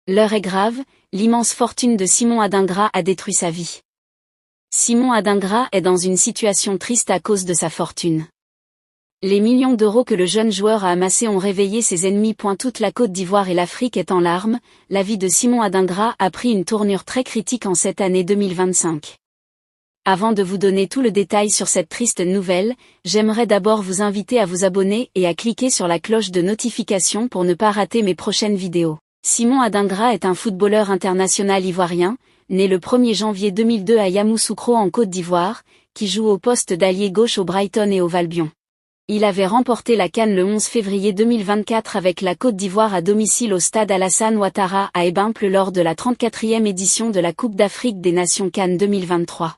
L'heure est grave, l'immense fortune de Simon Adingra a détruit sa vie. Simon Adingra est dans une situation triste à cause de sa fortune. Les millions d'euros que le jeune joueur a amassés ont réveillé ses ennemis. Toute la Côte d'Ivoire et l'Afrique est en larmes, la vie de Simon Adingra a pris une tournure très critique en cette année 2025. Avant de vous donner tout le détail sur cette triste nouvelle, j'aimerais d'abord vous inviter à vous abonner et à cliquer sur la cloche de notification pour ne pas rater mes prochaines vidéos. Simon Adingra est un footballeur international ivoirien, né le 1er janvier 2002 à Yamoussoukro en Côte d'Ivoire, qui joue au poste d'ailier gauche au Brighton et au Valbion. Il avait remporté la CAN le 11 février 2024 avec la Côte d'Ivoire à domicile au stade Alassane Ouattara à Ébimples lors de la 34e édition de la Coupe d'Afrique des Nations CAN 2023.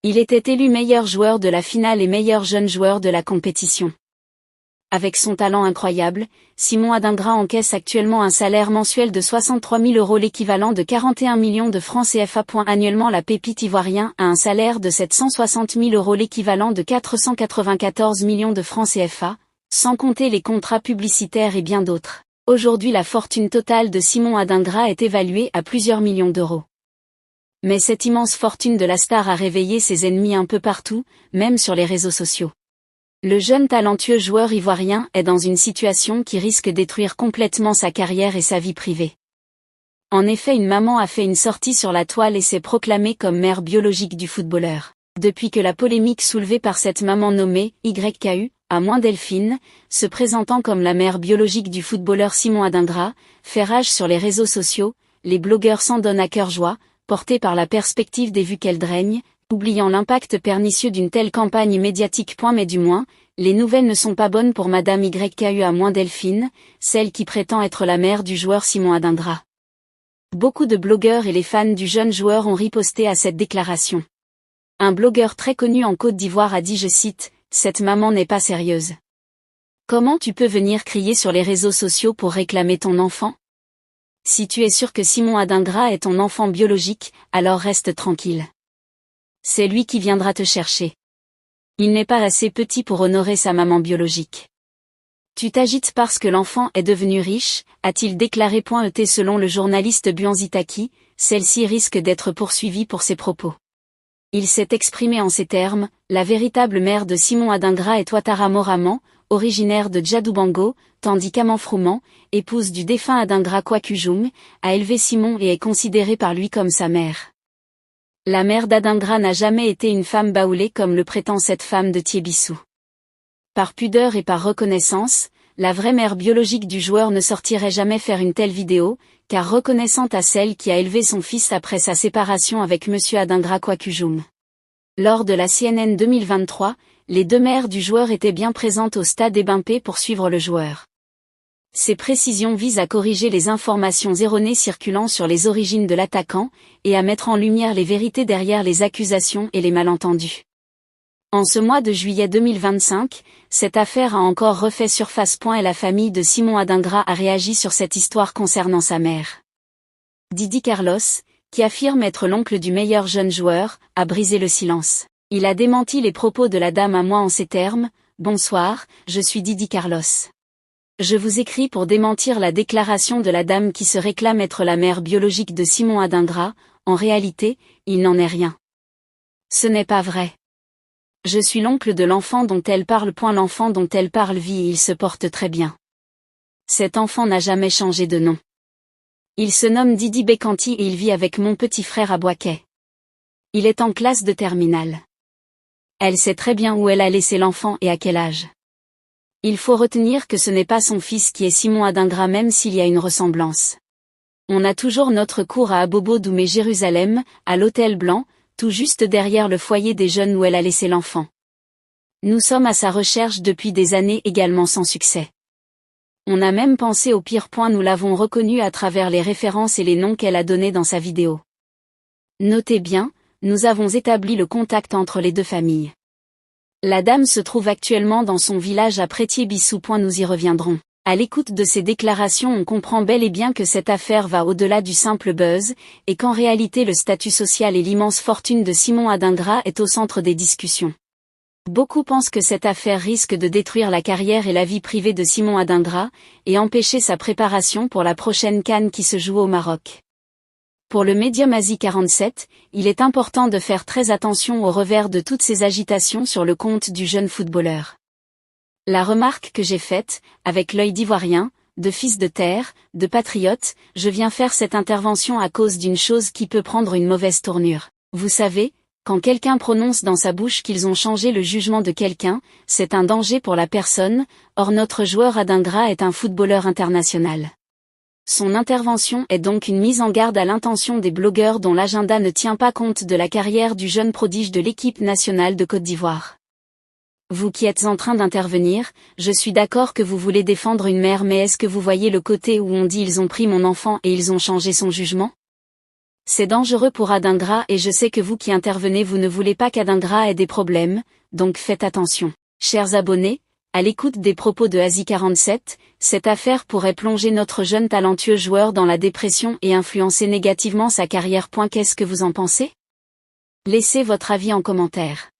Il était élu meilleur joueur de la finale et meilleur jeune joueur de la compétition. Avec son talent incroyable, Simon Adingra encaisse actuellement un salaire mensuel de 63 000 €, l'équivalent de 41 millions de francs CFA. Annuellement, la pépite ivoirien a un salaire de 760 000 €, l'équivalent de 494 millions de francs CFA, sans compter les contrats publicitaires et bien d'autres. Aujourd'hui, la fortune totale de Simon Adingra est évaluée à plusieurs millions d'euros. Mais cette immense fortune de la star a réveillé ses ennemis un peu partout, même sur les réseaux sociaux. Le jeune talentueux joueur ivoirien est dans une situation qui risque de détruire complètement sa carrière et sa vie privée. En effet, une maman a fait une sortie sur la toile et s'est proclamée comme mère biologique du footballeur. Depuis que la polémique soulevée par cette maman nommée YKU, à moins Delphine, se présentant comme la mère biologique du footballeur Simon Adingra, fait rage sur les réseaux sociaux, les blogueurs s'en donnent à cœur joie, portés par la perspective des vues qu'elle draigne, oubliant l'impact pernicieux d'une telle campagne médiatique. Mais du moins, les nouvelles ne sont pas bonnes pour Madame YKU à moins Delphine, celle qui prétend être la mère du joueur Simon Adingra. Beaucoup de blogueurs et les fans du jeune joueur ont riposté à cette déclaration. Un blogueur très connu en Côte d'Ivoire a dit, je cite, « Cette maman n'est pas sérieuse. Comment tu peux venir crier sur les réseaux sociaux pour réclamer ton enfant ? Si tu es sûr que Simon Adingra est ton enfant biologique, alors reste tranquille. C'est lui qui viendra te chercher. Il n'est pas assez petit pour honorer sa maman biologique. Tu t'agites parce que l'enfant est devenu riche, a-t-il déclaré. Selon le journaliste Buanzitaki, celle-ci risque d'être poursuivie pour ses propos. Il s'est exprimé en ces termes, la véritable mère de Simon Adingra est Ouattara Moraman, originaire de Djadoubango, tandis qu'Amanfrouman, épouse du défunt Adingra Kwakujung, a élevé Simon et est considérée par lui comme sa mère. La mère d'Adingra n'a jamais été une femme baoulée comme le prétend cette femme de Thiébissou. Par pudeur et par reconnaissance, la vraie mère biologique du joueur ne sortirait jamais faire une telle vidéo, car reconnaissante à celle qui a élevé son fils après sa séparation avec Monsieur Adingra Kwakujung. Lors de la CNN 2023, les deux mères du joueur étaient bien présentes au stade Ébimpé pour suivre le joueur. Ces précisions visent à corriger les informations erronées circulant sur les origines de l'attaquant, et à mettre en lumière les vérités derrière les accusations et les malentendus. En ce mois de juillet 2025, cette affaire a encore refait surface. Et la famille de Simon Adingra a réagi sur cette histoire concernant sa mère. Didi Carlos, qui affirme être l'oncle du meilleur jeune joueur, a brisé le silence. Il a démenti les propos de la dame à moi en ces termes, « Bonsoir, je suis Didi Carlos. Je vous écris pour démentir la déclaration de la dame qui se réclame être la mère biologique de Simon Adingra, en réalité, il n'en est rien. Ce n'est pas vrai. Je suis l'oncle de l'enfant dont elle parle. L'enfant dont elle parle vit et il se porte très bien. Cet enfant n'a jamais changé de nom. Il se nomme Didi Bekanti et il vit avec mon petit frère à Boaké. Il est en classe de terminale. Elle sait très bien où elle a laissé l'enfant et à quel âge. Il faut retenir que ce n'est pas son fils qui est Simon Adingra même s'il y a une ressemblance. On a toujours notre cour à Abobo Doumé Jérusalem, à l'Hôtel Blanc, tout juste derrière le foyer des jeunes où elle a laissé l'enfant. Nous sommes à sa recherche depuis des années également sans succès. On a même pensé au pire. Nous l'avons reconnu à travers les références et les noms qu'elle a donnés dans sa vidéo. Notez bien, nous avons établi le contact entre les deux familles. La dame se trouve actuellement dans son village à Thiébissou. Nous y reviendrons. À l'écoute de ces déclarations, on comprend bel et bien que cette affaire va au-delà du simple buzz, et qu'en réalité le statut social et l'immense fortune de Simon Adingra est au centre des discussions. Beaucoup pensent que cette affaire risque de détruire la carrière et la vie privée de Simon Adingra, et empêcher sa préparation pour la prochaine CAN qui se joue au Maroc. Pour le médium Asie 47, il est important de faire très attention au revers de toutes ces agitations sur le compte du jeune footballeur. La remarque que j'ai faite, avec l'œil d'ivoirien, de fils de terre, de patriote, je viens faire cette intervention à cause d'une chose qui peut prendre une mauvaise tournure. Vous savez, quand quelqu'un prononce dans sa bouche qu'ils ont changé le jugement de quelqu'un, c'est un danger pour la personne, or notre joueur Adingra est un footballeur international. Son intervention est donc une mise en garde à l'intention des blogueurs dont l'agenda ne tient pas compte de la carrière du jeune prodige de l'équipe nationale de Côte d'Ivoire. Vous qui êtes en train d'intervenir, je suis d'accord que vous voulez défendre une mère, mais est-ce que vous voyez le côté où on dit ils ont pris mon enfant et ils ont changé son jugement? C'est dangereux pour Adingra et je sais que vous qui intervenez vous ne voulez pas qu'Adingra ait des problèmes, donc faites attention. Chers abonnés, à l'écoute des propos de Asie 47, cette affaire pourrait plonger notre jeune talentueux joueur dans la dépression et influencer négativement sa carrière. Qu'est-ce que vous en pensez? Laissez votre avis en commentaire.